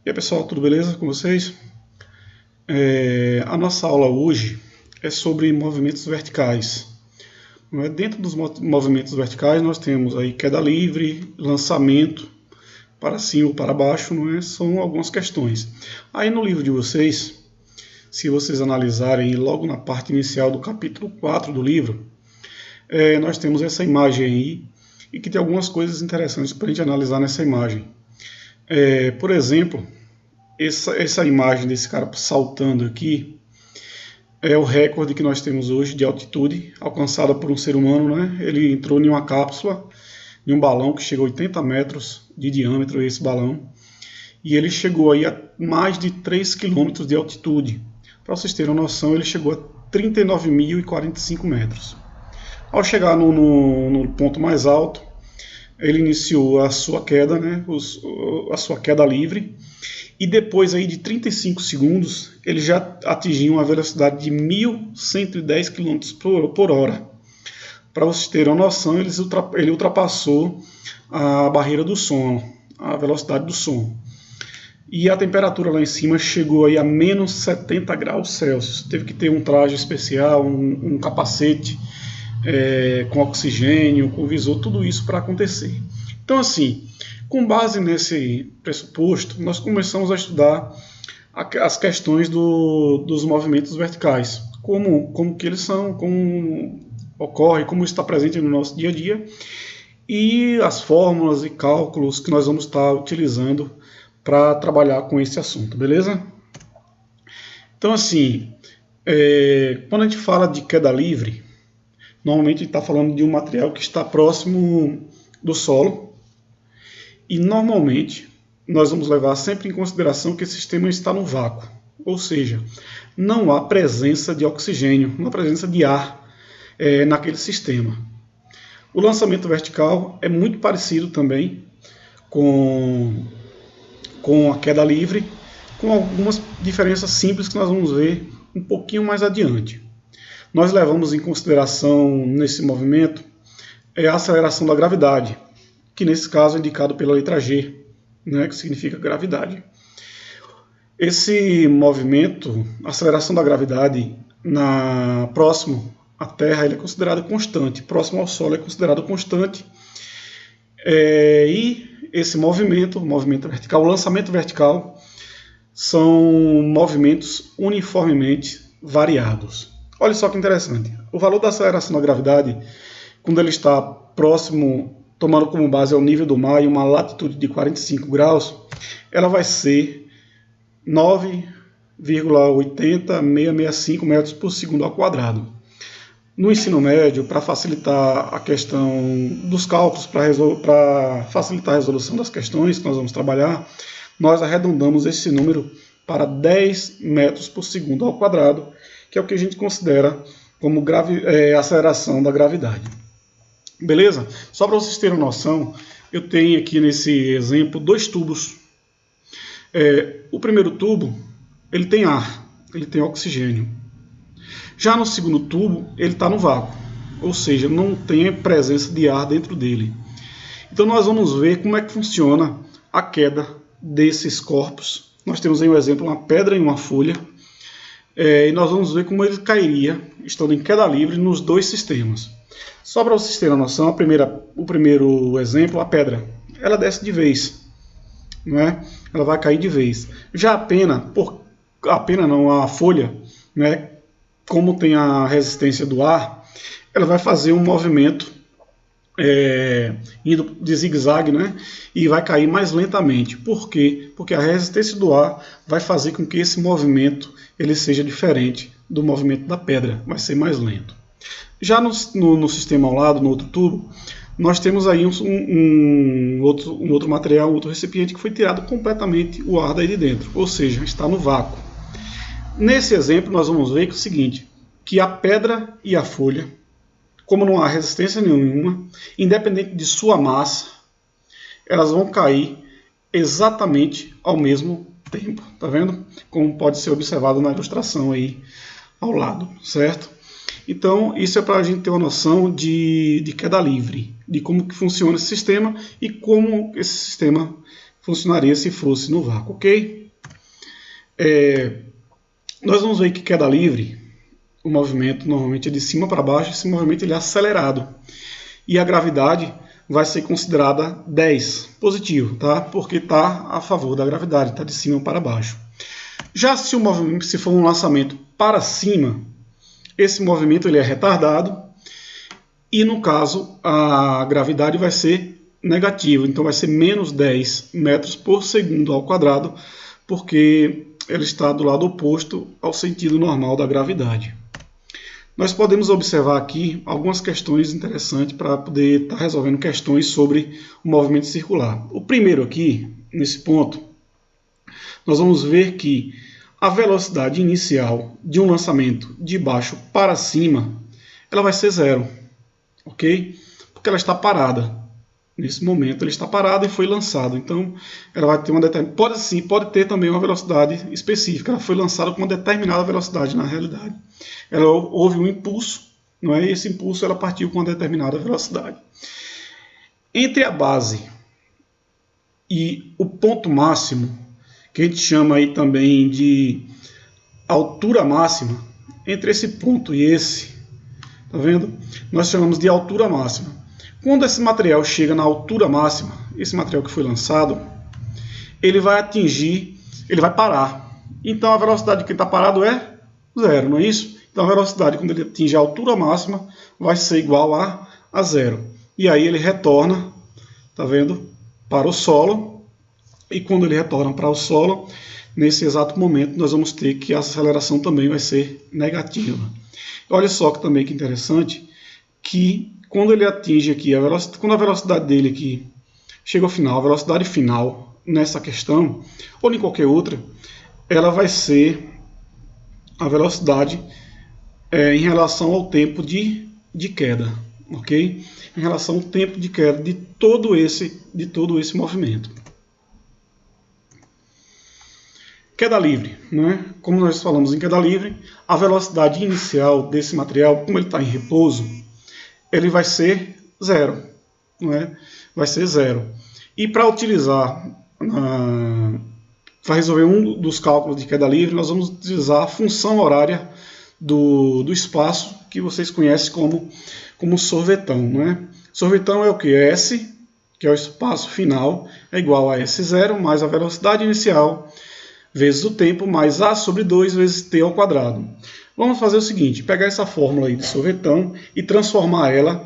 E aí pessoal, tudo beleza com vocês? A nossa aula hoje é sobre movimentos verticais. Dentro dos movimentos verticais nós temos aí queda livre, lançamento, para cima ou para baixo, são algumas questões. Aí no livro de vocês, se vocês analisarem logo na parte inicial do capítulo 4 do livro, nós temos essa imagem aí e que tem algumas coisas interessantes para a gente analisar nessa imagem. Por exemplo, essa imagem desse cara saltando aqui é o recorde que nós temos hoje de altitude alcançada por um ser humano, Ele entrou em uma cápsula, em um balão que chegou a 80 metros de diâmetro, esse balão, e ele chegou aí a mais de 3 km de altitude. Para vocês terem uma noção, ele chegou a 39.045 metros. Ao chegar no ponto mais alto, ele iniciou a sua queda, a sua queda livre, e depois aí de 35 segundos, ele já atingiu uma velocidade de 1.110 km por hora. Para vocês terem uma noção, ele ultrapassou a barreira do som, a velocidade do som. E a temperatura lá em cima chegou aí a menos 70 graus Celsius. Teve que ter um traje especial, um capacete com oxigênio, com visor, tudo isso para acontecer. Então, assim, com base nesse pressuposto, nós começamos a estudar as questões dos movimentos verticais, como que eles são, como ocorre, como está presente no nosso dia a dia, e as fórmulas e cálculos que nós vamos estar utilizando para trabalhar com esse assunto, beleza? Então, assim, quando a gente fala de queda livre, normalmente está falando de um material que está próximo do solo, e normalmente nós vamos levar sempre em consideração que esse sistema está no vácuo, ou seja, não há presença de oxigênio, não há presença de ar naquele sistema. O lançamento vertical é muito parecido também com a queda livre, com algumas diferenças simples que nós vamos ver um pouquinho mais adiante. Nós levamos em consideração nesse movimento a aceleração da gravidade, que nesse caso é indicado pela letra G, que significa gravidade. Esse movimento, a aceleração da gravidade próximo à Terra, ele é considerado constante, próximo ao Sol é considerado constante, e esse movimento vertical, o lançamento vertical, são movimentos uniformemente variados. Olha só que interessante, o valor da aceleração da gravidade, quando ele está próximo, tomando como base o nível do mar e uma latitude de 45 graus, ela vai ser 9,80665 metros por segundo ao quadrado. No ensino médio, para facilitar a questão dos cálculos, para facilitar a resolução das questões que nós vamos trabalhar, nós arredondamos esse número para 10 metros por segundo ao quadrado, que é o que a gente considera como aceleração da gravidade. Beleza? Só para vocês terem noção, eu tenho aqui nesse exemplo 2 tubos. O primeiro tubo, ele tem ar, ele tem oxigênio. Já no segundo tubo, ele está no vácuo, ou seja, não tem presença de ar dentro dele. Então nós vamos ver como é que funciona a queda desses corpos. Nós temos aí um exemplo, uma pedra e uma folha, e nós vamos ver como ele cairia, estando em queda livre, nos dois sistemas. Só para vocês terem a noção, o primeiro exemplo, a pedra, ela desce de vez, ela vai cair de vez. Já a folha, como tem a resistência do ar, ela vai fazer um movimento indo de zigue-zague, e vai cair mais lentamente. Por quê? Porque a resistência do ar vai fazer com que esse movimento ele seja diferente do movimento da pedra, vai ser mais lento. Já no sistema ao lado, no outro tubo, nós temos aí um outro material, um outro recipiente que foi tirado completamente o ar daí de dentro, ou seja, está no vácuo. Nesse exemplo, nós vamos ver que é o seguinte, que a pedra e a folha, como não há resistência nenhuma, independente de sua massa, elas vão cair exatamente ao mesmo tempo, tá vendo? Como pode ser observado na ilustração aí ao lado, certo? Então, isso é para a gente ter uma noção de queda livre, de como que funciona esse sistema e como esse sistema funcionaria se fosse no vácuo, ok? Nós vamos ver que queda livre, o movimento normalmente é de cima para baixo, esse movimento ele é acelerado. E a gravidade vai ser considerada 10, positivo, tá? Porque está a favor da gravidade, está de cima para baixo. Já se o movimento, se for um lançamento para cima, esse movimento ele é retardado e, no caso, a gravidade vai ser negativa, então vai ser menos 10 metros por segundo ao quadrado, porque ele está do lado oposto ao sentido normal da gravidade. Nós podemos observar aqui algumas questões interessantes para poder estar resolvendo questões sobre o movimento circular. O primeiro aqui, nesse ponto, nós vamos ver que a velocidade inicial de um lançamento de baixo para cima, ela vai ser zero, ok? Porque ela está parada. Nesse momento ele está parado e foi lançado. Então ela vai ter uma determinada. Pode ter também uma velocidade específica. Ela foi lançada com uma determinada velocidade na realidade. Houve um impulso, não é? E esse impulso ela partiu com uma determinada velocidade. Entre a base e o ponto máximo, que a gente chama aí também de altura máxima, entre esse ponto e esse, tá vendo? Nós chamamos de altura máxima. Quando esse material chega na altura máxima, esse material que foi lançado, ele vai atingir, ele vai parar. Então a velocidade de quem está parado é zero, não é isso? Então a velocidade quando ele atinge a altura máxima vai ser igual a zero. E aí ele retorna, tá vendo? Para o solo. E quando ele retorna para o solo, nesse exato momento nós vamos ter que a aceleração também vai ser negativa. Olha só que também que interessante, que quando ele atinge aqui, quando a velocidade dele aqui chega ao final, a velocidade final nessa questão, ou em qualquer outra, ela vai ser a velocidade em relação ao tempo de queda, ok? Em relação ao tempo de queda de todo esse movimento. Queda livre, né? Como nós falamos em queda livre, a velocidade inicial desse material, como ele está em repouso, ele vai ser zero, não é? Vai ser zero. E para utilizar, para resolver um dos cálculos de queda livre, nós vamos utilizar a função horária do espaço, que vocês conhecem como sorvetão, não é? Sorvetão é o que? S, que é o espaço final, é igual a S0 mais a velocidade inicial vezes o tempo mais A sobre 2 vezes T ao quadrado. Vamos fazer o seguinte, pegar essa fórmula aí de sorvetão e transformar ela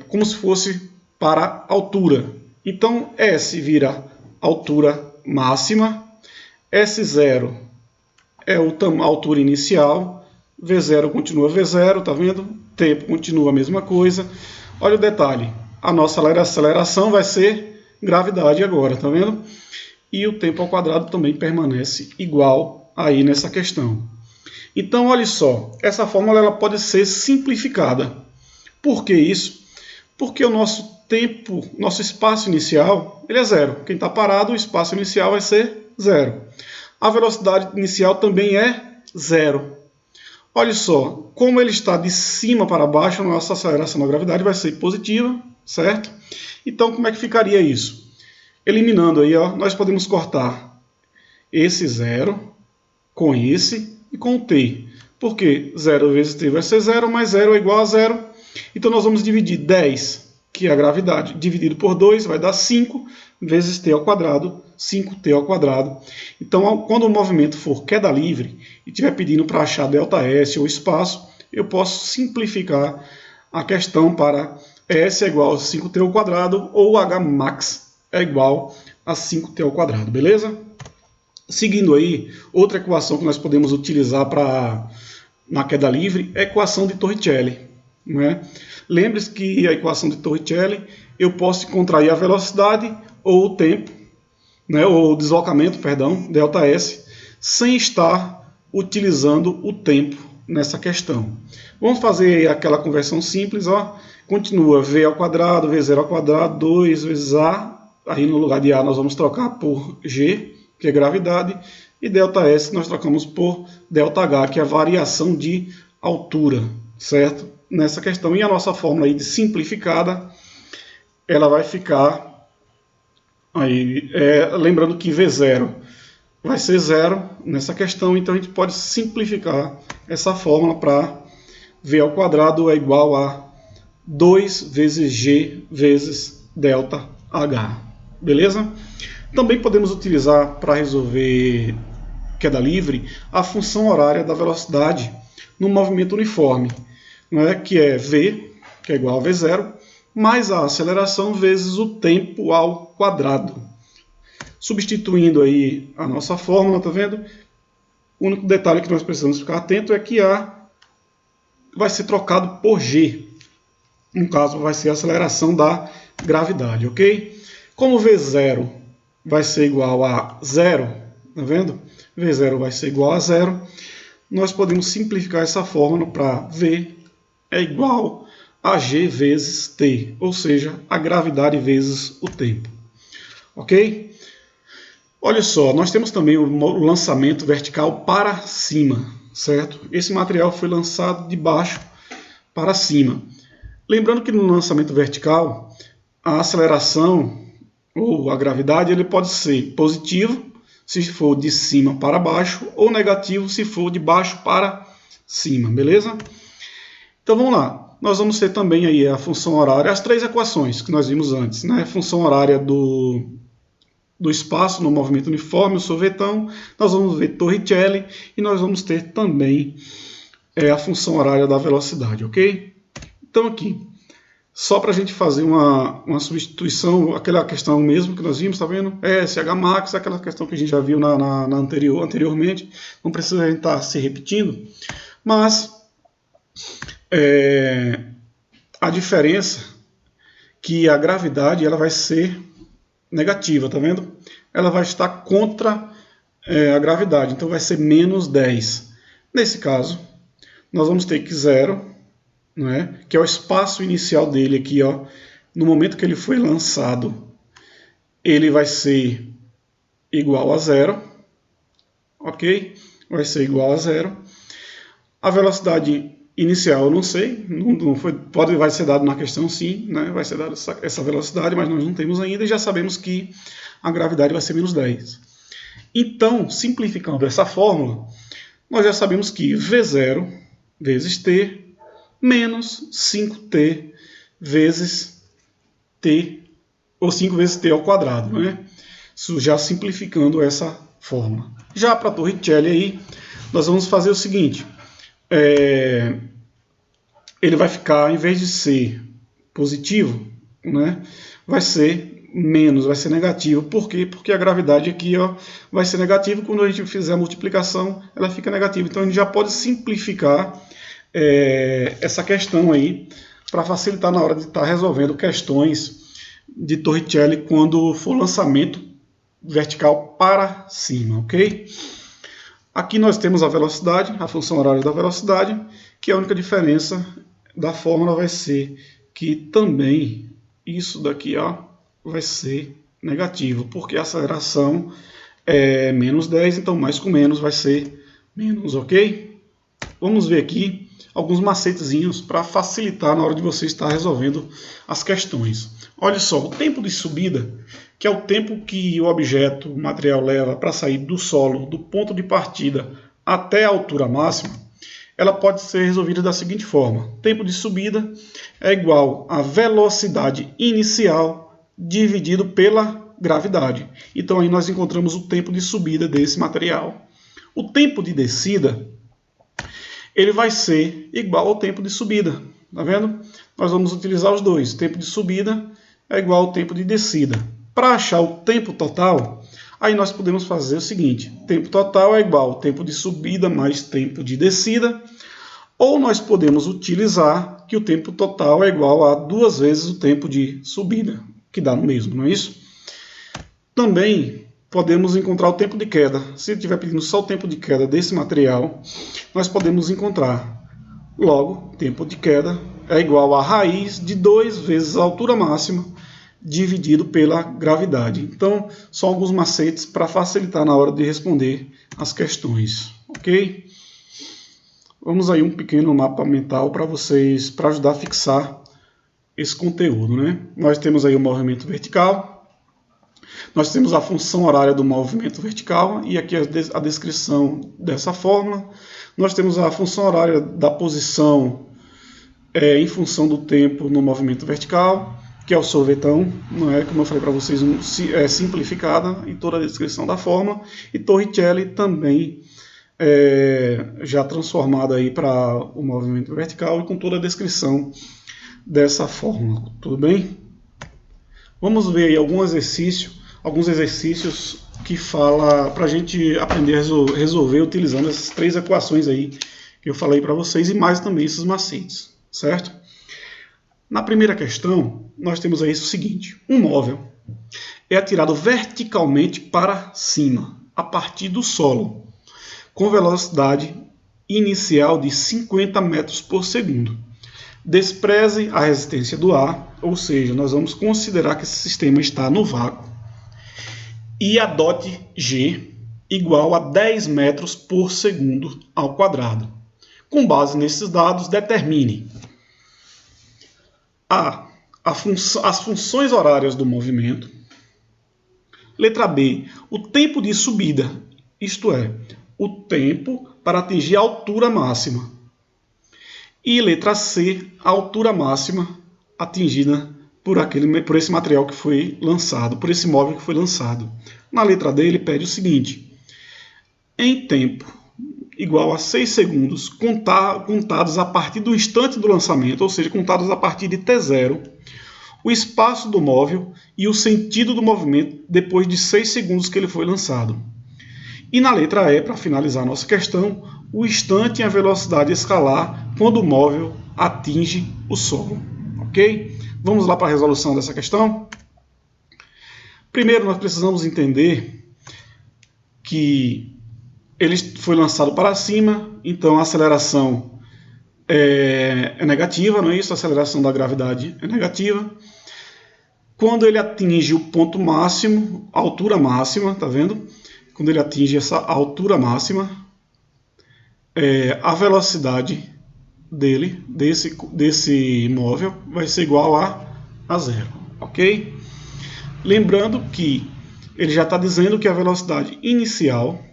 como se fosse para altura. Então S vira altura máxima, S0 é a altura inicial, V0 continua V0, tá vendo? Tempo continua a mesma coisa. Olha o detalhe, a nossa aceleração vai ser gravidade agora, tá vendo? E o tempo ao quadrado também permanece igual aí nessa questão. Então, olha só, essa fórmula ela pode ser simplificada. Por que isso? Porque o nosso tempo, nosso espaço inicial, ele é zero. Quem está parado, o espaço inicial vai ser zero. A velocidade inicial também é zero. Olha só, como ele está de cima para baixo, a nossa aceleração da gravidade vai ser positiva, certo? Então, como é que ficaria isso? Eliminando aí, ó, nós podemos cortar esse zero com esse e com o t. Porque 0 vezes t vai ser 0, mais 0 é igual a 0. Então nós vamos dividir 10, que é a gravidade, dividido por 2 vai dar 5 vezes t ao quadrado, 5t ao quadrado. Então quando o movimento for queda livre e estiver pedindo para achar ΔS ou espaço, eu posso simplificar a questão para S é igual a 5t ao quadrado ou Hmax é igual a 5t ao quadrado, beleza? Seguindo aí, outra equação que nós podemos utilizar na queda livre é a equação de Torricelli. Né? Lembre-se que a equação de Torricelli, eu posso encontrar aí a velocidade ou o tempo, né, ou o deslocamento, perdão, ΔS, sem estar utilizando o tempo nessa questão. Vamos fazer aquela conversão simples, ó. Continua V ao quadrado, V0 ao quadrado, 2 vezes A. Aí no lugar de A nós vamos trocar por G, que é gravidade, e ΔS nós trocamos por ΔH, que é a variação de altura, certo? Nessa questão. E a nossa fórmula aí de simplificada, ela vai ficar Aí, lembrando que V0 vai ser zero nessa questão, então a gente pode simplificar essa fórmula para V ao quadrado é igual a 2 vezes G vezes delta H. Beleza? Também podemos utilizar para resolver queda livre a função horária da velocidade no movimento uniforme, não é? Que é V, que é igual a V0, mais a aceleração vezes o tempo ao quadrado. Substituindo aí a nossa fórmula, tá vendo? O único detalhe que nós precisamos ficar atento é que A vai ser trocado por G. No caso, vai ser a aceleração da gravidade, ok? Como V0 vai ser igual a zero, tá vendo? V0 vai ser igual a zero. Nós podemos simplificar essa fórmula para V é igual a G vezes T, ou seja, a gravidade vezes o tempo. Ok? Olha só, nós temos também o lançamento vertical para cima, certo? Esse material foi lançado de baixo para cima. Lembrando que no lançamento vertical, a aceleração ou a gravidade ele pode ser positivo, se for de cima para baixo, ou negativo, se for de baixo para cima, beleza? Então vamos lá. Nós vamos ter também aí a função horária, as três equações que nós vimos antes, né? Função horária do espaço no movimento uniforme, o sorvetão, nós vamos ver Torricelli e nós vamos ter também a função horária da velocidade, ok? Então aqui, só para a gente fazer uma substituição, aquela questão mesmo que nós vimos, tá vendo? SH max, aquela questão que a gente já viu anteriormente, não precisa a gente estar se repetindo, mas a diferença que a gravidade ela vai ser negativa, tá vendo? Ela vai estar contra a gravidade, então vai ser menos 10. Nesse caso, nós vamos ter que zero, não é? Que é o espaço inicial dele aqui, ó. No momento que ele foi lançado, ele vai ser igual a zero, ok? Vai ser igual a zero. A velocidade inicial eu não sei, vai ser dado na questão sim, né? Vai ser dada essa velocidade, mas nós não temos ainda e já sabemos que a gravidade vai ser menos 10. Então, simplificando essa fórmula, nós já sabemos que V0 vezes T menos 5T vezes T, ou 5 vezes T ao quadrado, né? Isso já simplificando essa fórmula. Já para a Torricelli aí, nós vamos fazer o seguinte, ele vai ficar, em vez de ser positivo, né, vai ser menos, vai ser negativo. Por quê? Porque a gravidade aqui ó, vai ser negativa. Quando a gente fizer a multiplicação, ela fica negativa. Então a gente já pode simplificar essa questão aí para facilitar na hora de estar resolvendo questões de Torricelli quando for lançamento vertical para cima, ok? Aqui nós temos a velocidade, a função horária da velocidade, que a única diferença da fórmula vai ser que também isso daqui ó, vai ser negativo, porque a aceleração é menos 10, então mais com menos vai ser menos, ok? Vamos ver aqui alguns macetezinhos para facilitar na hora de você estar resolvendo as questões. Olha só, o tempo de subida, que é o tempo que o objeto, o material leva para sair do solo, do ponto de partida até a altura máxima, ela pode ser resolvida da seguinte forma. Tempo de subida é igual a velocidade inicial dividido pela gravidade. Então aí nós encontramos o tempo de subida desse material. O tempo de descida ele vai ser igual ao tempo de subida. Tá vendo? Nós vamos utilizar os dois. Tempo de subida é igual ao tempo de descida. Para achar o tempo total, aí nós podemos fazer o seguinte. Tempo total é igual ao tempo de subida mais tempo de descida. Ou nós podemos utilizar que o tempo total é igual a 2 vezes o tempo de subida, que dá no mesmo, não é isso? Também podemos encontrar o tempo de queda. Se estiver pedindo só o tempo de queda desse material, nós podemos encontrar. Logo, tempo de queda é igual a raiz de 2 vezes a altura máxima dividido pela gravidade. Então, são alguns macetes para facilitar na hora de responder as questões, ok? Vamos aí um pequeno mapa mental para vocês, para ajudar a fixar esse conteúdo, né? Nós temos aí o movimento vertical. Nós temos a função horária do movimento vertical, e aqui a descrição dessa fórmula. Nós temos a função horária da posição em função do tempo no movimento vertical, que é o sorvetão, não é, como eu falei para vocês, simplificada em toda a descrição da fórmula, e Torricelli também já transformada aí para o movimento vertical e com toda a descrição dessa fórmula, tudo bem? Vamos ver aí alguns exercícios que fala para a gente aprender a resolver utilizando essas 3 equações aí que eu falei para vocês e mais também esses macetes, certo? Na primeira questão, nós temos aí o seguinte: um móvel é atirado verticalmente para cima, a partir do solo, com velocidade inicial de 50 metros por segundo. Despreze a resistência do ar, ou seja, nós vamos considerar que esse sistema está no vácuo, e adote G igual a 10 metros por segundo ao quadrado. Com base nesses dados, determine as funções horárias do movimento. Letra B, o tempo de subida, isto é, o tempo para atingir a altura máxima. E letra C, a altura máxima atingida por esse material que foi lançado, por esse móvel que foi lançado. Na letra D, ele pede o seguinte: em tempo igual a 6 segundos, contados a partir do instante do lançamento, ou seja, contados a partir de T0, o espaço do móvel e o sentido do movimento depois de 6 segundos que ele foi lançado. E na letra E, para finalizar a nossa questão, o instante e a velocidade escalar quando o móvel atinge o solo. Ok? Vamos lá para a resolução dessa questão? Primeiro, nós precisamos entender que ele foi lançado para cima, então a aceleração é negativa, não é isso? A aceleração da gravidade é negativa. Quando ele atinge o ponto máximo, a altura máxima, tá vendo? Quando ele atinge essa altura máxima, a velocidade desse móvel vai ser igual a zero, ok? Lembrando que ele já está dizendo que a velocidade inicial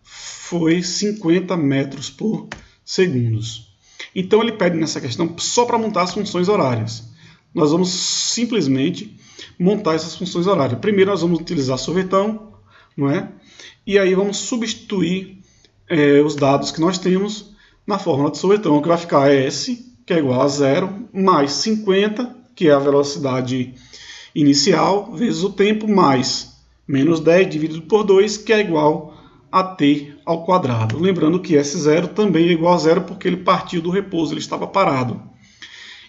foi 50 metros por segundo. Então ele pede nessa questão só para montar as funções horárias. Nós vamos simplesmente montar essas funções horárias. Primeiro nós vamos utilizar sorvetão, não é? E aí vamos substituir os dados que nós temos na fórmula de sorvetão, que vai ficar S, que é igual a zero, mais 50, que é a velocidade inicial, vezes o tempo, mais menos 10 dividido por 2, que é igual a t ao quadrado. Lembrando que S0 também é igual a zero, porque ele partiu do repouso, ele estava parado.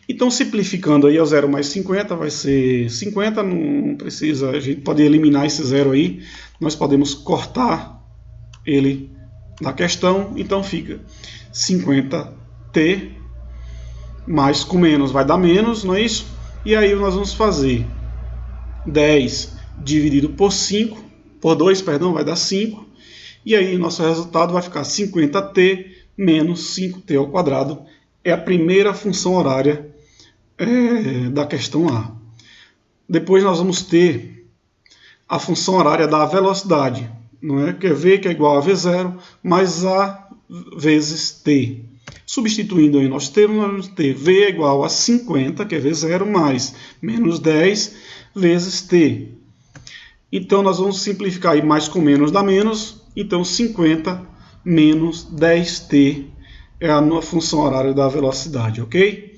Então, simplificando aí, o 0 mais 50 vai ser 50, não precisa, a gente pode eliminar esse zero aí, nós podemos cortar ele da questão, então fica 50t, mais com menos vai dar menos, não é isso? E aí nós vamos fazer 10 dividido por 2, vai dar 5, e aí nosso resultado vai ficar 50t menos 5t ao quadrado, é a primeira função horária da questão A. Depois nós vamos ter a função horária da velocidade, não é? Que é V, que é igual a V0, mais A vezes T. Substituindo aí nós vamos ter V é igual a 50, que é V0, mais menos 10 vezes T. Então nós vamos simplificar aí, mais com menos dá menos, então 50 menos 10T é a função horária da velocidade, ok?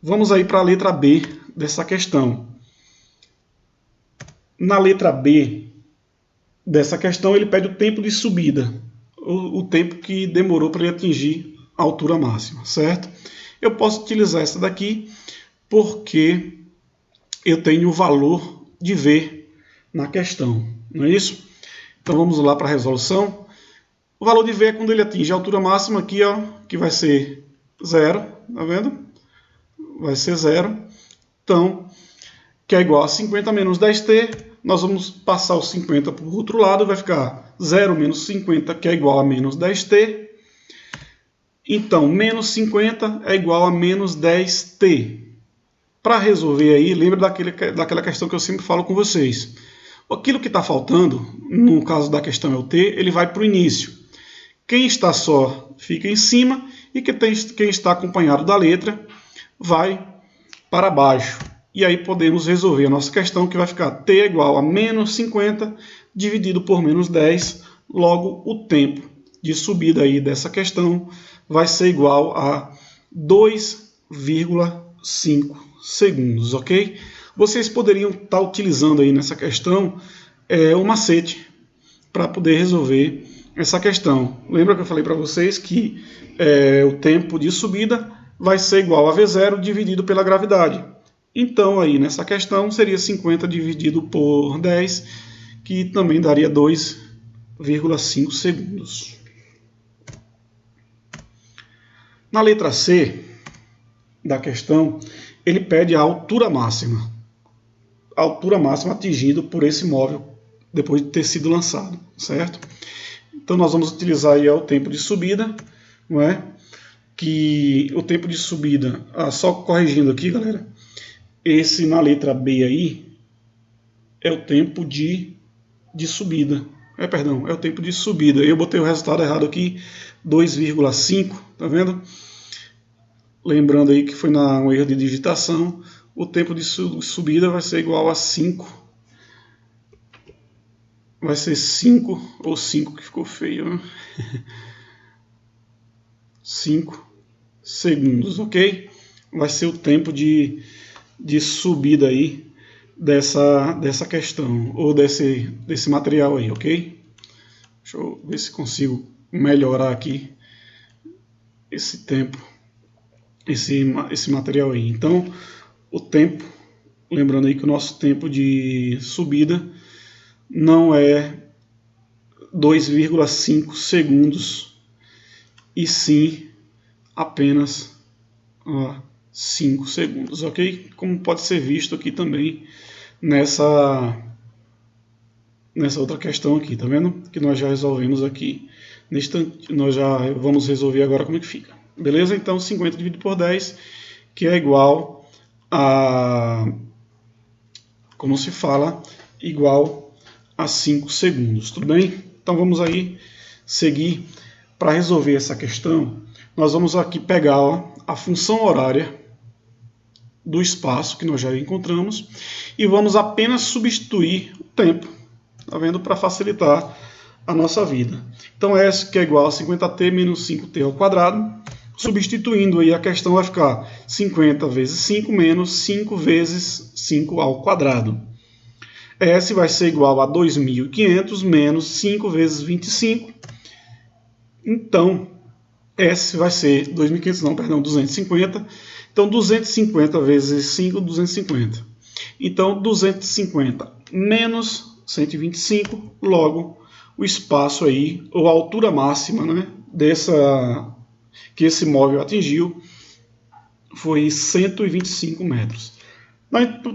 Vamos aí para a letra B dessa questão. Na letra B dessa questão, ele pede o tempo de subida, o tempo que demorou para ele atingir a altura máxima, certo? Eu posso utilizar essa daqui porque eu tenho o valor de V na questão, não é isso? Então vamos lá para a resolução. O valor de V é quando ele atinge a altura máxima aqui, ó, que vai ser zero, tá vendo? Vai ser zero. Então, que é igual a 50 menos 10t, nós vamos passar o 50 para o outro lado, vai ficar 0 menos 50, que é igual a menos 10t. Então, menos 50 é igual a menos 10t. para resolver aí, lembra daquela questão que eu sempre falo com vocês. Aquilo que está faltando, no caso da questão é o t, ele vai para o início. Quem está só fica em cima e quem está acompanhado da letra vai para baixo. E aí podemos resolver a nossa questão, que vai ficar t é igual a menos 50 dividido por menos 10. Logo, o tempo de subida aí dessa questão vai ser igual a 2,5 segundos, ok? Vocês poderiam estar utilizando aí nessa questão o macete para poder resolver essa questão. Lembra que eu falei para vocês que o tempo de subida vai ser igual a V0 dividido pela gravidade. Então, aí nessa questão seria 50 dividido por 10, que também daria 2,5 segundos. Na letra C da questão, ele pede a altura máxima. A altura máxima atingida por esse móvel depois de ter sido lançado, certo? Então nós vamos utilizar aí o tempo de subida, não é? Que o tempo de subida, só corrigindo aqui, galera, esse na letra B aí é o tempo de subida. Perdão, é o tempo de subida. Eu botei o resultado errado aqui, 2,5, tá vendo? Lembrando aí que foi um erro de digitação, o tempo de subida vai ser igual a 5. Vai ser 5 ou 5 que ficou feio, né? 5 segundos, ok? Vai ser o tempo de subida aí dessa questão, ou desse material aí, ok? Deixa eu ver se consigo melhorar aqui esse tempo, esse material aí. Então, o tempo, lembrando aí que o nosso tempo de subida não é 2,5 segundos, e sim apenas 5 segundos, ok? Como pode ser visto aqui também nessa outra questão aqui, tá vendo? Que nós já resolvemos aqui. Nós já vamos resolver agora como é que fica. Beleza? Então 50 dividido por 10, que é igual a, como se fala, igual a 5 segundos, tudo bem? Então vamos aí seguir para resolver essa questão. Nós vamos aqui pegar a função horária do espaço que nós já encontramos e vamos apenas substituir o tempo, tá vendo? Para facilitar a nossa vida. Então S que é igual a 50t menos 5t ao quadrado. Substituindo aí a questão vai ficar 50 vezes 5 menos 5 vezes 5 ao quadrado. S vai ser igual a 2.500 menos 5 vezes 25. Então, S vai ser 2.500, não, perdão, 250. Então, 250 vezes 5, 250. Então, 250 menos 125, logo, o espaço aí, ou a altura máxima, né, que esse móvel atingiu, foi 125 metros.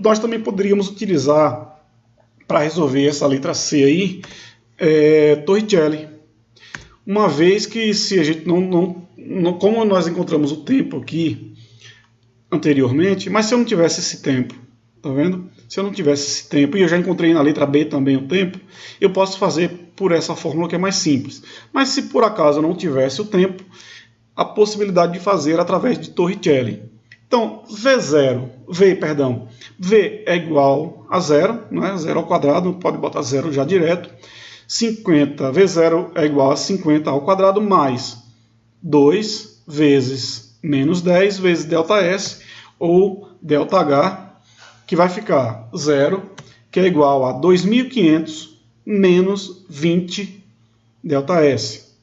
Nós também poderíamos utilizar, para resolver essa letra C aí, Torricelli. Uma vez que se a gente como nós encontramos o tempo aqui anteriormente, mas se eu não tivesse esse tempo, tá vendo? Se eu não tivesse esse tempo, e eu já encontrei na letra B também o tempo, eu posso fazer por essa fórmula que é mais simples. Mas se por acaso eu não tivesse o tempo, a possibilidade de fazer através de Torricelli. Então, V é igual a 0, né? 0 ao quadrado, pode botar 0 já direto. 50, V0 é igual a 50 ao quadrado, mais 2 vezes menos 10 vezes ΔS, ou ΔH, que vai ficar 0, que é igual a 2.500 menos 20 ΔS.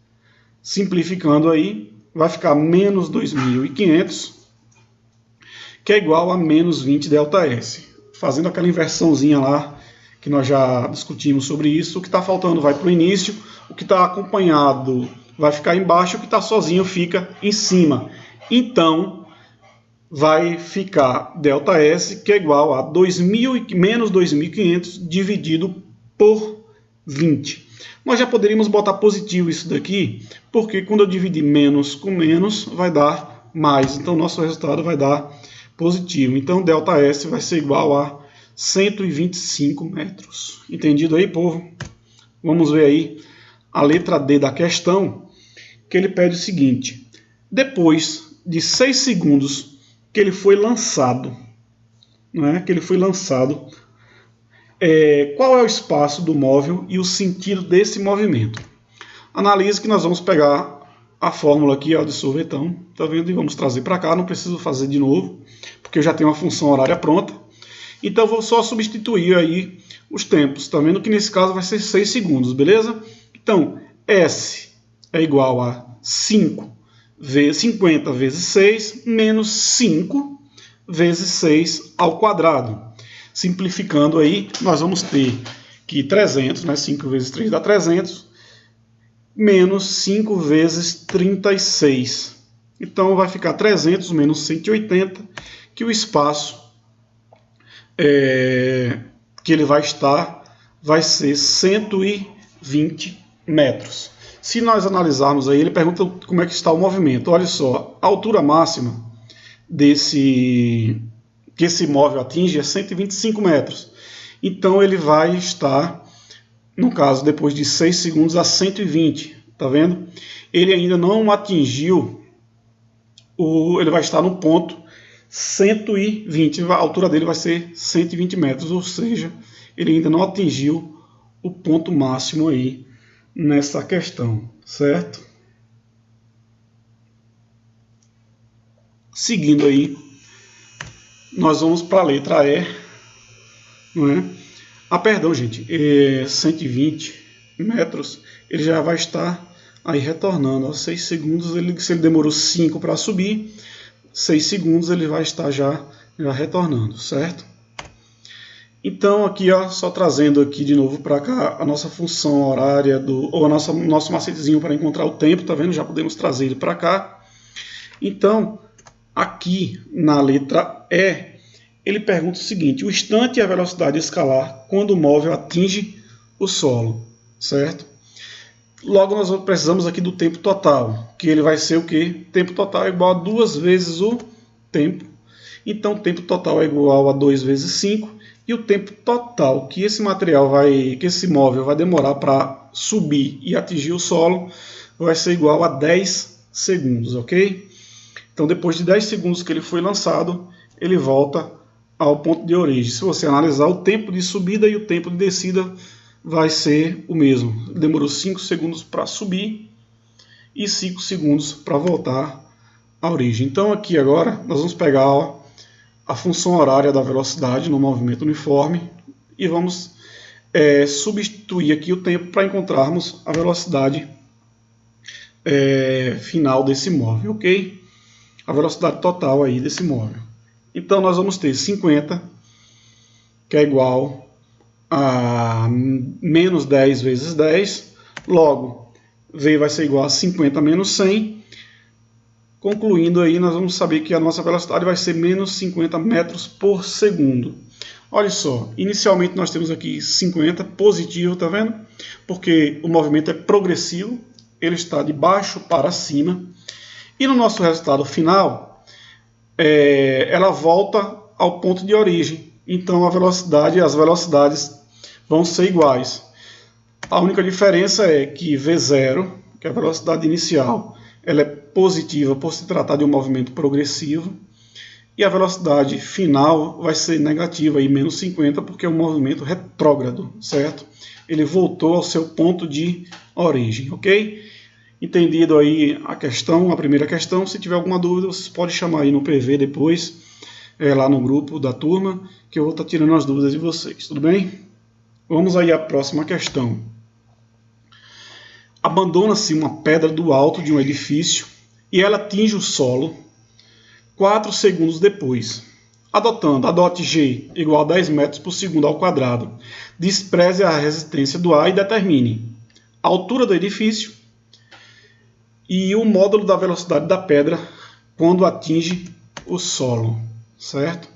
Simplificando aí, vai ficar menos 2.500, que é igual a menos 20 ΔS. Fazendo aquela inversãozinha lá, que nós já discutimos sobre isso, o que está faltando vai para o início, o que está acompanhado vai ficar embaixo, o que está sozinho fica em cima. Então, vai ficar ΔS, que é igual a menos 2.500 dividido por 20. Nós já poderíamos botar positivo isso daqui, porque quando eu dividir menos com menos, vai dar mais. Então, nosso resultado vai dar positivo. Então, ΔS vai ser igual a 125 metros. Entendido aí, povo? Vamos ver aí a letra D da questão, que ele pede o seguinte: depois de 6 segundos que ele foi lançado, qual é o espaço do móvel e o sentido desse movimento? Analise que nós vamos pegar a fórmula aqui ó, de sorvetão, tá vendo? E vamos trazer para cá, não preciso fazer de novo, porque eu já tenho uma função horária pronta. Então eu vou só substituir aí os tempos, tá vendo? Que nesse caso vai ser 6 segundos, beleza? Então, S é igual a 50 vezes 6 menos 5 vezes 6 ao quadrado. Simplificando aí, nós vamos ter que 300, né? 5 vezes 3 dá 300, menos 5 vezes 36. Então vai ficar 300 menos 180, que o espaço que ele vai estar vai ser 120 metros. Se nós analisarmos aí, ele pergunta como é que está o movimento. Olha só, a altura máxima que esse móvel atinge é 125 metros. Então ele vai estar, no caso, depois de 6 segundos, a 120. Tá vendo? Ele ainda não atingiu, ele vai estar no ponto 120. A altura dele vai ser 120 metros, ou seja, ele ainda não atingiu o ponto máximo aí nessa questão, certo? Seguindo aí, nós vamos para a letra E, não é? Perdão, gente, 120 metros, ele já vai estar aí retornando, 6 segundos, se ele demorou 5 para subir, 6 segundos ele vai estar já retornando, certo? Então aqui, ó, só trazendo aqui de novo para cá a nossa função horária, ou nosso macetezinho para encontrar o tempo, tá vendo? Já podemos trazer ele para cá. Então, aqui na letra E, ele pergunta o seguinte: o instante e a velocidade escalar quando o móvel atinge o solo, certo? Logo nós precisamos aqui do tempo total, que ele vai ser o quê? Tempo total é igual a 2 vezes o tempo. Então o tempo total é igual a 2 vezes 5, e o tempo total que esse móvel vai demorar para subir e atingir o solo vai ser igual a 10 segundos, ok? Então depois de 10 segundos que ele foi lançado, ele volta ao ponto de origem. Se você analisar o tempo de subida e o tempo de descida, vai ser o mesmo. Demorou 5 segundos para subir e 5 segundos para voltar à origem. Então aqui agora nós vamos pegar a função horária da velocidade no movimento uniforme e vamos substituir aqui o tempo para encontrarmos a velocidade final desse móvel, ok? A velocidade total aí desse móvel. Então nós vamos ter 50, que é igual a menos 10 vezes 10, logo V vai ser igual a 50 menos 100, concluindo aí nós vamos saber que a nossa velocidade vai ser menos 50 metros por segundo. Olha só, inicialmente nós temos aqui 50, positivo, tá vendo? Porque o movimento é progressivo, ele está de baixo para cima, e no nosso resultado final, ela volta ao ponto de origem. Então as velocidades vão ser iguais. A única diferença é que V0, que é a velocidade inicial, ela é positiva por se tratar de um movimento progressivo, e a velocidade final vai ser negativa, aí, menos 50, porque é um movimento retrógrado, certo? Ele voltou ao seu ponto de origem, ok? Entendido aí a primeira questão. Se tiver alguma dúvida, vocês podem chamar aí no PV depois, lá no grupo da turma, que eu vou estar tirando as dúvidas de vocês, tudo bem? Vamos aí à próxima questão. Abandona-se uma pedra do alto de um edifício e ela atinge o solo 4 segundos depois. Adote G igual a 10 metros por segundo ao quadrado. Despreze a resistência do ar e determine a altura do edifício e o módulo da velocidade da pedra quando atinge o solo, certo?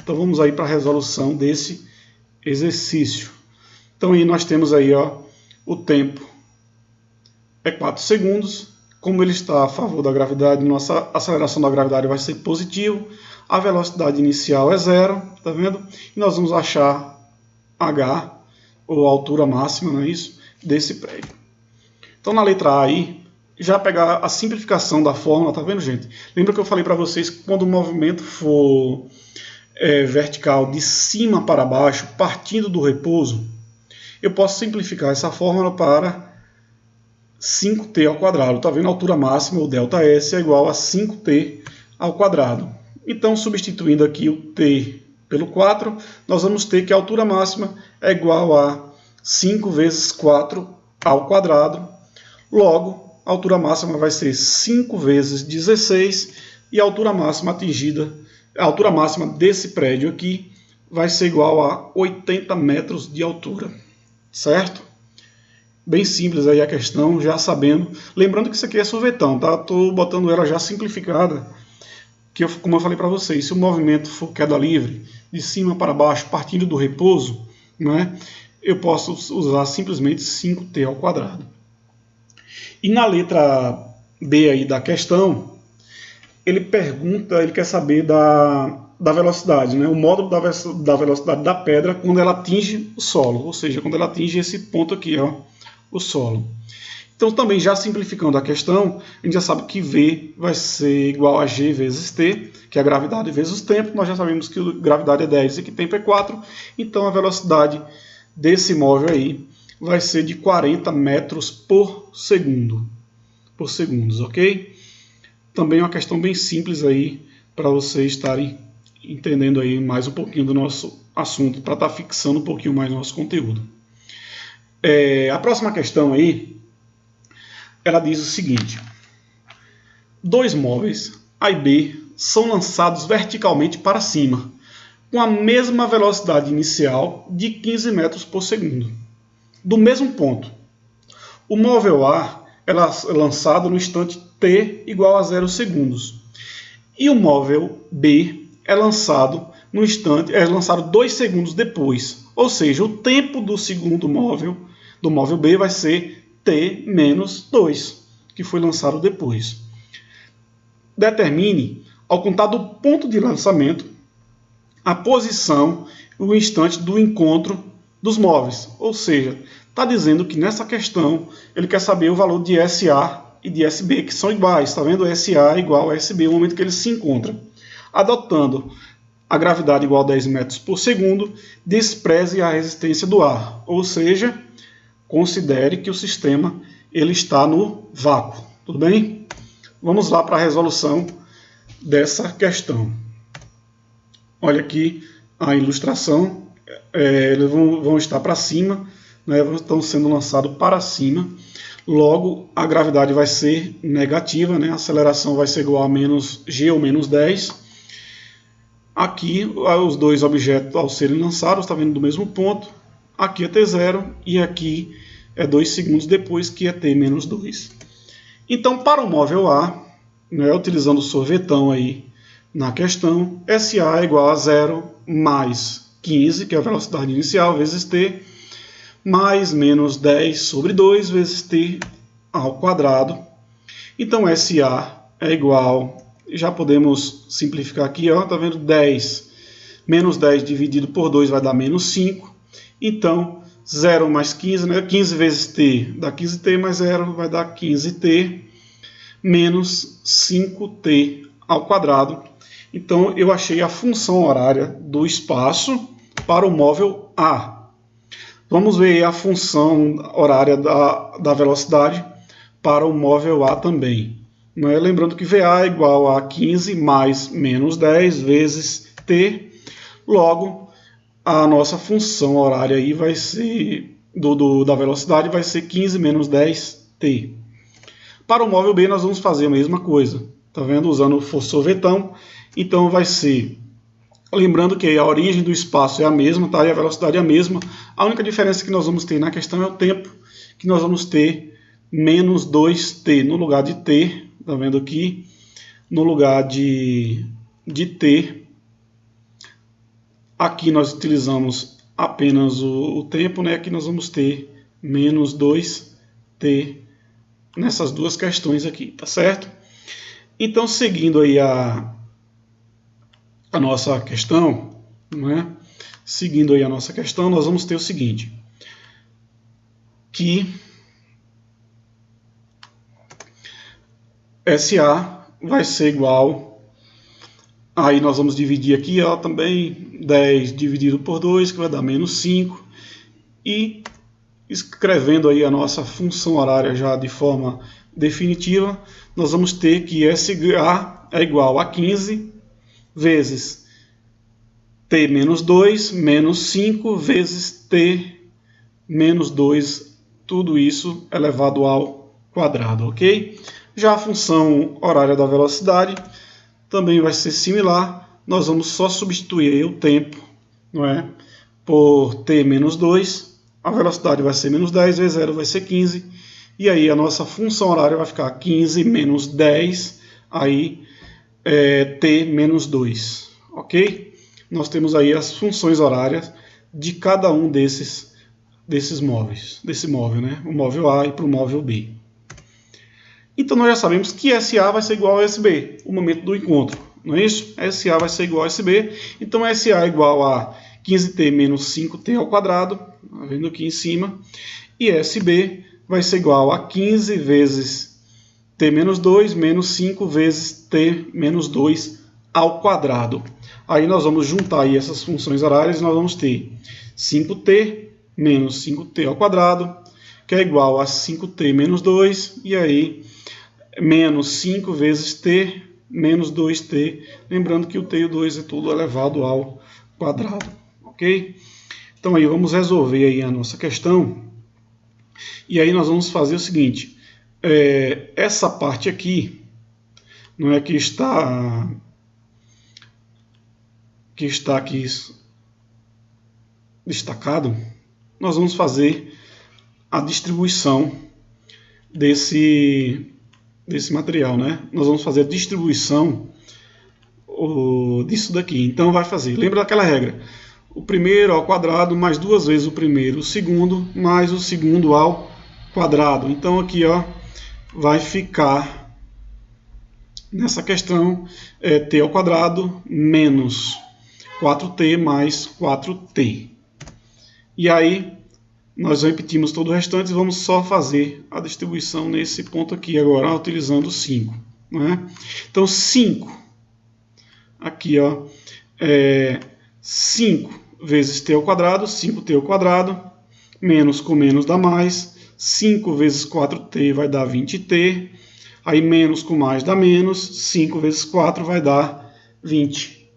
Então vamos aí para a resolução desse exercício. Então aí nós temos aí, ó, o tempo é 4 segundos. Como ele está a favor da gravidade, nossa aceleração da gravidade vai ser positivo. A velocidade inicial é 0, tá vendo? E nós vamos achar H, ou a altura máxima, não é isso? Desse prédio. Então, na letra A aí, já pegar a simplificação da fórmula, tá vendo, gente? Lembra que eu falei para vocês que quando o movimento for vertical de cima para baixo, partindo do repouso, eu posso simplificar essa fórmula para 5t ao quadrado. Tá vendo? A altura máxima, o ΔS, é igual a 5t ao quadrado. Então, substituindo aqui o t pelo 4, nós vamos ter que a altura máxima é igual a 5 vezes 4 ao quadrado. Logo, a altura máxima vai ser 5 vezes 16 e a altura máxima atingida, a altura máxima desse prédio aqui vai ser igual a 80 metros de altura, certo? Bem simples aí a questão, já sabendo. Lembrando que isso aqui é sorvetão, tá? Estou botando ela já simplificada, que como eu falei para vocês, se o movimento for queda livre, de cima para baixo, partindo do repouso, né, eu posso usar simplesmente 5t ao quadrado. E na letra B aí da questão, ele quer saber da velocidade, né? O módulo da velocidade da pedra quando ela atinge o solo, ou seja, quando ela atinge esse ponto aqui, ó, o solo. Então, também já simplificando a questão, a gente já sabe que V vai ser igual a G vezes T, que é a gravidade vezes o tempo. Nós já sabemos que a gravidade é 10 e que o tempo é 4, então a velocidade desse móvel aí vai ser de 40 metros por segundo. Por segundos, ok? Também é uma questão bem simples aí para vocês estarem entendendo aí mais um pouquinho do nosso assunto, para estar fixando um pouquinho mais o nosso conteúdo. A próxima questão aí, ela diz o seguinte: dois móveis A e B são lançados verticalmente para cima, com a mesma velocidade inicial de 15 metros por segundo, do mesmo ponto. O móvel A é lançado no instante t igual a 0 segundos. E o móvel B é lançado no instante, 2 segundos depois. Ou seja, o tempo do segundo móvel, do móvel B, vai ser t menos 2, que foi lançado depois. Determine, ao contar do ponto de lançamento, a posição e o instante do encontro dos móveis. Ou seja, está dizendo que nessa questão ele quer saber o valor de SA e de SB, que são iguais. Está vendo? SA igual a SB no momento que eles se encontram. Adotando a gravidade igual a 10 metros por segundo, despreze a resistência do ar. Ou seja, considere que o sistema ele está no vácuo. Tudo bem? Vamos lá para a resolução dessa questão. Olha aqui a ilustração. Eles vão estar para cima, né, estão sendo lançados para cima. Logo, a gravidade vai ser negativa, né, a aceleração vai ser igual a menos g ou menos 10. Aqui, os dois objetos, ao serem lançados, está vendo do mesmo ponto. Aqui é t0 e aqui é 2 segundos depois, que é t menos 2. Então, para o móvel A, né, utilizando o sorvetão aí na questão, SA é igual a 0 mais 15, que é a velocidade inicial, vezes t, mais menos 10 sobre 2 vezes t ao quadrado. Então, SA é igual, já podemos simplificar aqui, ó, tá vendo? 10 menos 10 dividido por 2 vai dar menos 5. Então, 0 mais 15, né? 15 vezes t dá 15t, mais 0 vai dar 15t, menos 5t ao quadrado. Então, eu achei a função horária do espaço para o móvel A. Vamos ver a função horária da velocidade para o móvel A também. Lembrando que VA é igual a 15 mais menos 10 vezes t. Logo, a nossa função horária aí vai ser, da velocidade vai ser 15 menos 10t. Para o móvel B, nós vamos fazer a mesma coisa. Tá vendo? Usando o sorvetão. Então, vai ser... Lembrando que a origem do espaço é a mesma, tá? E a velocidade é a mesma. A única diferença que nós vamos ter na questão é o tempo, que nós vamos ter menos 2t no lugar de t. Tá vendo aqui? No lugar de t. Aqui nós utilizamos apenas o tempo, né? Aqui nós vamos ter menos 2t nessas duas questões aqui, tá certo? Então, seguindo aí a nossa questão, né? Seguindo aí a nossa questão, nós vamos ter o seguinte, que SA vai ser igual, aí nós vamos dividir aqui, ó, também 10 dividido por 2, que vai dar menos 5, e escrevendo aí a nossa função horária já de forma definitiva, nós vamos ter que SA é igual a 15 vezes T menos 2 menos 5 vezes T menos 2, tudo isso elevado ao quadrado, ok? Já a função horária da velocidade também vai ser similar, nós vamos só substituir o tempo, não é, por T menos 2, a velocidade vai ser menos 10 vezes 0 vai ser 15, e aí a nossa função horária vai ficar 15 menos 10, aí T menos 2, ok? Nós temos aí as funções horárias de cada um desses móveis, desse móvel, né? O móvel A e para o móvel B. Então nós já sabemos que SA vai ser igual a SB, o momento do encontro, não é isso? SA vai ser igual a SB, então SA é igual a 15T menos 5T ao quadrado, tá vendo aqui em cima, e SB vai ser igual a 15 vezes T menos 2 menos 5 vezes T menos 2 ao quadrado. Aí nós vamos juntar aí essas funções horárias e nós vamos ter 5T menos 5T ao quadrado, que é igual a 5T menos 2, e aí menos 5 vezes T menos 2T, lembrando que o T e o 2 é tudo elevado ao quadrado, ok? Então aí vamos resolver aí a nossa questão, e aí nós vamos fazer o seguinte, essa parte aqui, não é que está aqui destacado, nós vamos fazer a distribuição desse material, né? Nós vamos fazer a distribuição disso daqui. Então vai fazer, lembra daquela regra, o primeiro ao quadrado mais 2 vezes o primeiro, o segundo mais o segundo ao quadrado. Então aqui, ó, vai ficar nessa questão T ao quadrado menos 4T mais 4T. E aí nós repetimos todo o restante e vamos só fazer a distribuição nesse ponto aqui agora, utilizando 5. Né? Então 5, aqui, ó, 5 vezes T ao quadrado, 5T ao quadrado, menos com menos dá mais, 5 vezes 4T vai dar 20T, aí menos com mais dá menos, 5 vezes 4 vai dar 20.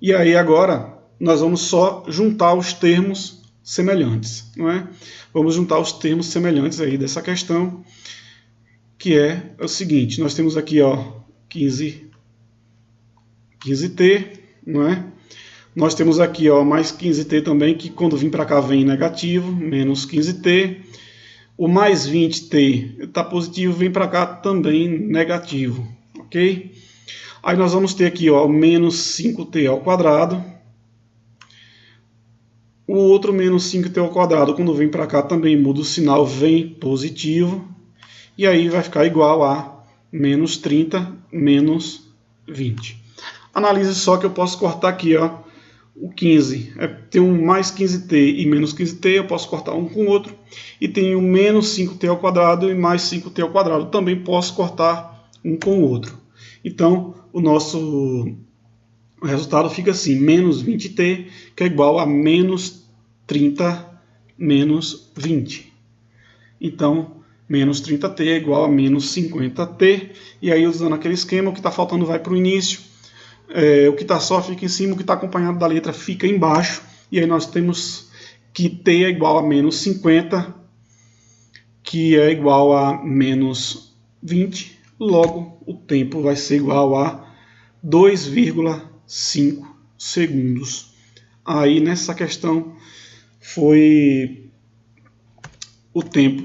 E aí agora nós vamos só juntar os termos semelhantes, não é? Vamos juntar os termos semelhantes aí dessa questão, que é o seguinte, nós temos aqui, ó, 15T, não é? Nós temos aqui, ó, mais 15T também, que quando vir para cá vem negativo, menos 15T. O mais 20T está positivo, vem para cá também negativo, ok? Aí nós vamos ter aqui, ó, menos 5T ao quadrado. O outro menos 5T ao quadrado, quando vem para cá, também muda o sinal, vem positivo. E aí vai ficar igual a menos 30 menos 20. Analise só que eu posso cortar aqui, ó, o 15. Tem um mais 15T e menos 15T, eu posso cortar um com o outro. E tem o menos 5T ao quadrado e mais 5T ao quadrado. Também posso cortar um com o outro. Então, o resultado fica assim, menos 20T, que é igual a menos 30 menos 20. Então, menos 30T é igual a menos 50T. E aí, usando aquele esquema, o que está faltando vai para o início. O que está só fica em cima, o que está acompanhado da letra fica embaixo. E aí nós temos que T é igual a menos 50, que é igual a menos 20. Logo, o tempo vai ser igual a 2,5 segundos. Aí nessa questão foi o tempo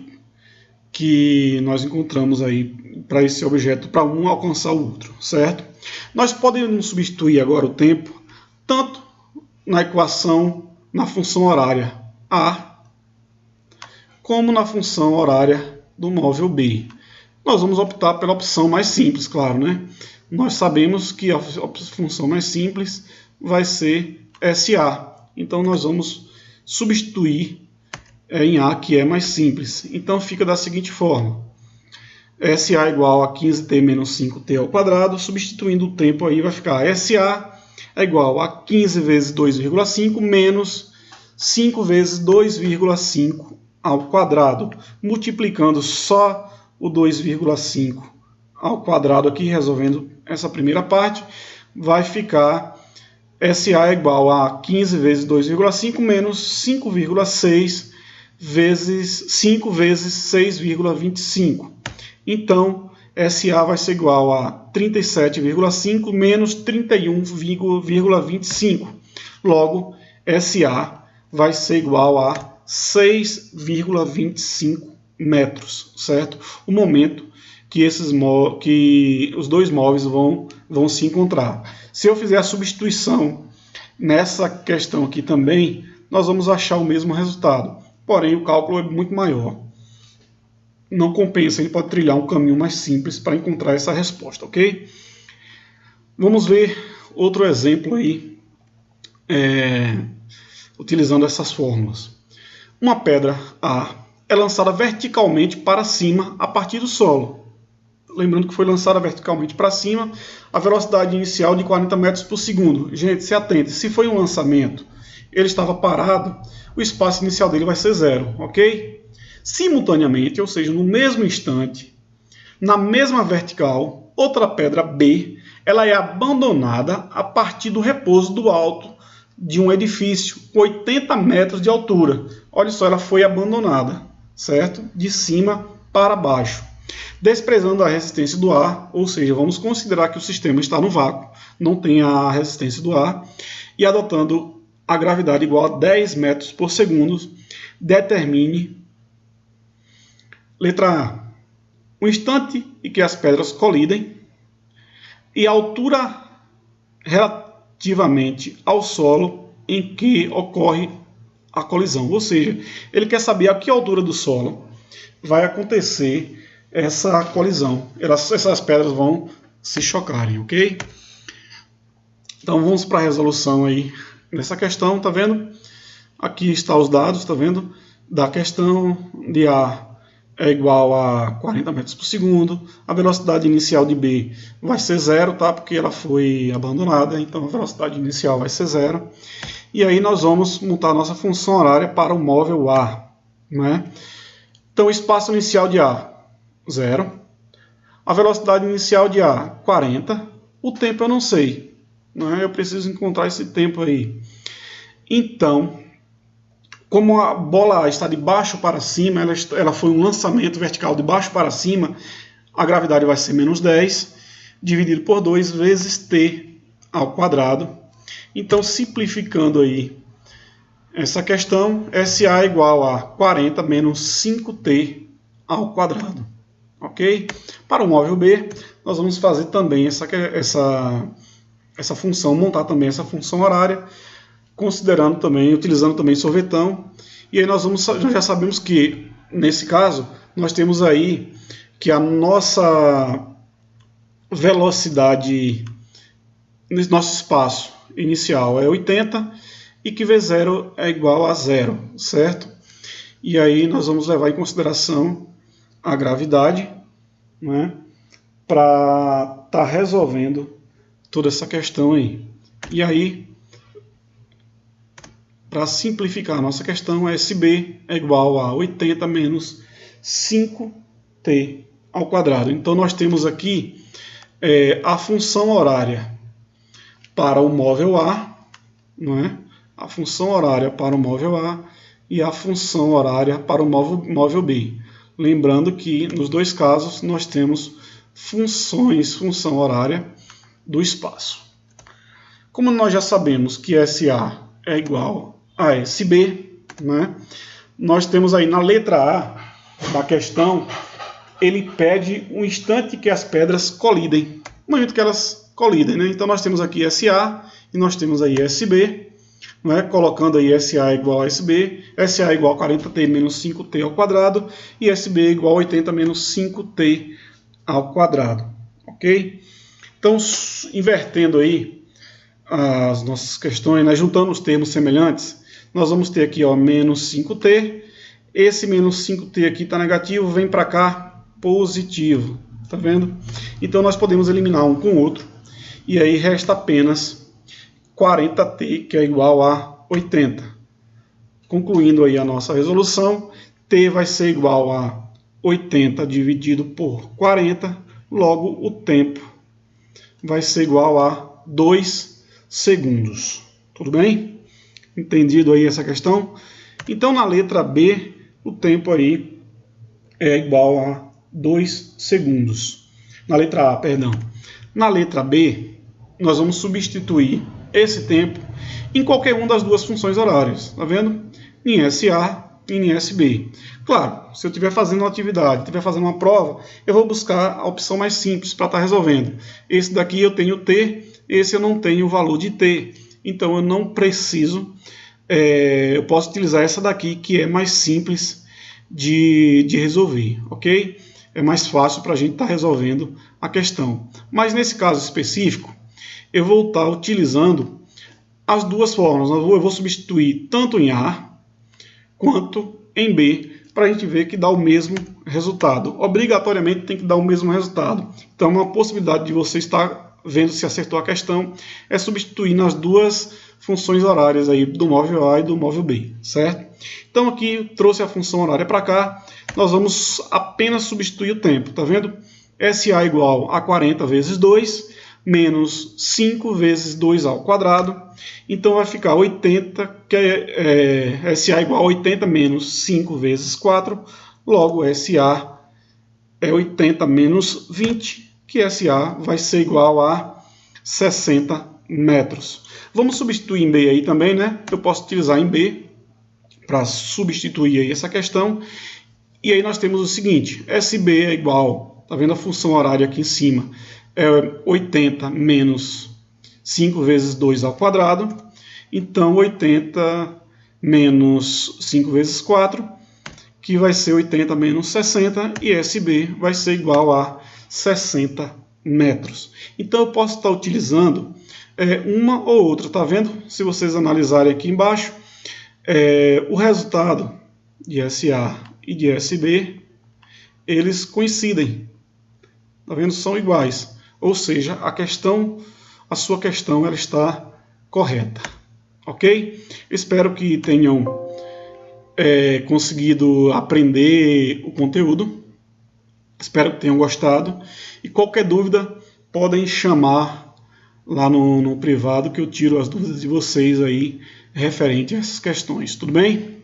que nós encontramos aí para esse objeto, para um alcançar o outro, certo? Nós podemos substituir agora o tempo tanto na equação, na função horária A, como na função horária do móvel B. Nós vamos optar pela opção mais simples, claro, né? Nós sabemos que a função mais simples vai ser SA. Então nós vamos substituir em A, que é mais simples. Então fica da seguinte forma. SA igual a 15t menos 5t ao quadrado. Substituindo o tempo aí vai ficar SA é igual a 15 vezes 2,5 menos 5 vezes 2,5 ao quadrado. Multiplicando só o 2,5 ao quadrado aqui, resolvendo essa primeira parte, vai ficar SA igual a 15 vezes 2,5 menos 5,6 vezes 5 vezes 6,25. Então, SA vai ser igual a 37,5 menos 31,25. Logo, SA vai ser igual a 6,25 metros, certo? O momento que os dois móveis vão se encontrar. Se eu fizer a substituição nessa questão aqui também, nós vamos achar o mesmo resultado. Porém, o cálculo é muito maior. Não compensa, a gente pode trilhar um caminho mais simples para encontrar essa resposta, ok? Vamos ver outro exemplo aí, utilizando essas fórmulas. Uma pedra A é lançada verticalmente para cima a partir do solo. Lembrando que foi lançada verticalmente para cima, a velocidade inicial de 40 metros por segundo. Gente, se atente, se foi um lançamento, ele estava parado, o espaço inicial dele vai ser 0, ok? Simultaneamente, ou seja, no mesmo instante, na mesma vertical, outra pedra B, ela é abandonada a partir do repouso do alto de um edifício com 80 metros de altura. Olha só, ela foi abandonada, certo? De cima para baixo. Desprezando a resistência do ar, ou seja, vamos considerar que o sistema está no vácuo, não tem a resistência do ar, e adotando a gravidade igual a 10 metros por segundo, determine, letra A, o instante em que as pedras colidem e a altura relativamente ao solo em que ocorre a colisão. Ou seja, ele quer saber a que altura do solo vai acontecer essa colisão. Essas pedras vão se chocarem, ok? Então vamos para a resolução aí dessa questão, tá vendo? Aqui está os dados, tá vendo? Da questão de A é igual a 40 metros por segundo. A velocidade inicial de B vai ser 0, tá? Porque ela foi abandonada, então a velocidade inicial vai ser 0. E aí nós vamos montar a nossa função horária para o móvel A, né? Então o espaço inicial de A, 0. A velocidade inicial de A, 40. O tempo eu não sei, né? Eu preciso encontrar esse tempo aí. Então, como a bola está de baixo para cima, ela foi um lançamento vertical de baixo para cima, a gravidade vai ser menos 10, dividido por 2 vezes t ao quadrado. Então, simplificando aí essa questão, SA é igual a 40 menos 5t ao quadrado. Ok? Para o móvel B, nós vamos fazer também essa função, montar também essa função horária, considerando também, utilizando também sorvetão. E aí nós já sabemos que, nesse caso, nós temos aí que a nossa velocidade, nosso espaço inicial é 80 e que V0 é igual a 0, certo? E aí nós vamos levar em consideração a gravidade, né, para estar resolvendo toda essa questão aí. E aí, para simplificar a nossa questão, SB é igual a 80 menos 5t ao quadrado. Então nós temos aqui a função horária para o móvel A, não é? A função horária para o móvel A e a função horária para o móvel B. Lembrando que nos dois casos nós temos função horária do espaço. Como nós já sabemos que SA é igual a SB, né? Nós temos aí na letra A da questão, ele pede um instante que as pedras colidem. No momento que elas colidem, né? Então nós temos aqui SA e nós temos aí SB, né? Colocando aí SA igual a SB, SA igual a 40t menos 5t ao quadrado e SB igual a 80 menos 5t ao quadrado, ok? Então, invertendo aí as nossas questões, né, juntando os termos semelhantes, nós vamos ter aqui, ó, menos 5t. Esse menos 5t aqui está negativo, vem para cá positivo. Tá vendo? Então nós podemos eliminar um com o outro. E aí resta apenas 40t, que é igual a 80. Concluindo aí a nossa resolução, t vai ser igual a 80 dividido por 40, logo o tempo vai ser igual a 2 segundos. Tudo bem? Entendido aí essa questão? Então na letra B, o tempo aí é igual a 2 segundos. Na letra A, perdão. Na letra B, nós vamos substituir esse tempo em qualquer uma das duas funções horárias. Tá vendo? Em SA e em SB. Claro, se eu estiver fazendo uma atividade, estiver fazendo uma prova, eu vou buscar a opção mais simples para estar resolvendo. Esse daqui eu tenho T, esse eu não tenho o valor de T. Então eu não preciso, eu posso utilizar essa daqui que é mais simples de resolver, ok? É mais fácil para a gente estar resolvendo a questão. Mas nesse caso específico, eu vou estar utilizando as duas formas. Eu vou substituir tanto em A quanto em B, para a gente ver que dá o mesmo resultado. Obrigatoriamente tem que dar o mesmo resultado. Então, uma possibilidade de você estar vendo se acertou a questão é substituir nas duas funções horárias aí, do móvel A e do móvel B, certo? Então, aqui trouxe a função horária para cá, nós vamos apenas substituir o tempo, tá vendo? SA igual a 40 vezes 2, menos 5 vezes 2 ao quadrado. Então vai ficar 80, que é SA igual a 80 menos 5 vezes 4. Logo, SA é 80 menos 20, que SA vai ser igual a 60 metros. Vamos substituir em B aí também, né? Eu posso utilizar em B para substituir aí essa questão. E aí nós temos o seguinte, SB é igual, tá vendo a função horária aqui em cima? É 80 menos 5 vezes 2 ao quadrado. Então, 80 menos 5 vezes 4, que vai ser 80 menos 60, e SB vai ser igual a 60 metros. Então, eu posso estar utilizando uma ou outra, tá vendo? Se vocês analisarem aqui embaixo, o resultado de SA e de SB, eles coincidem. Tá vendo? São iguais. Ou seja, a sua questão ela está correta. Ok? Espero que tenham conseguido aprender o conteúdo. Espero que tenham gostado. E qualquer dúvida, podem chamar lá no privado que eu tiro as dúvidas de vocês aí referente a essas questões. Tudo bem?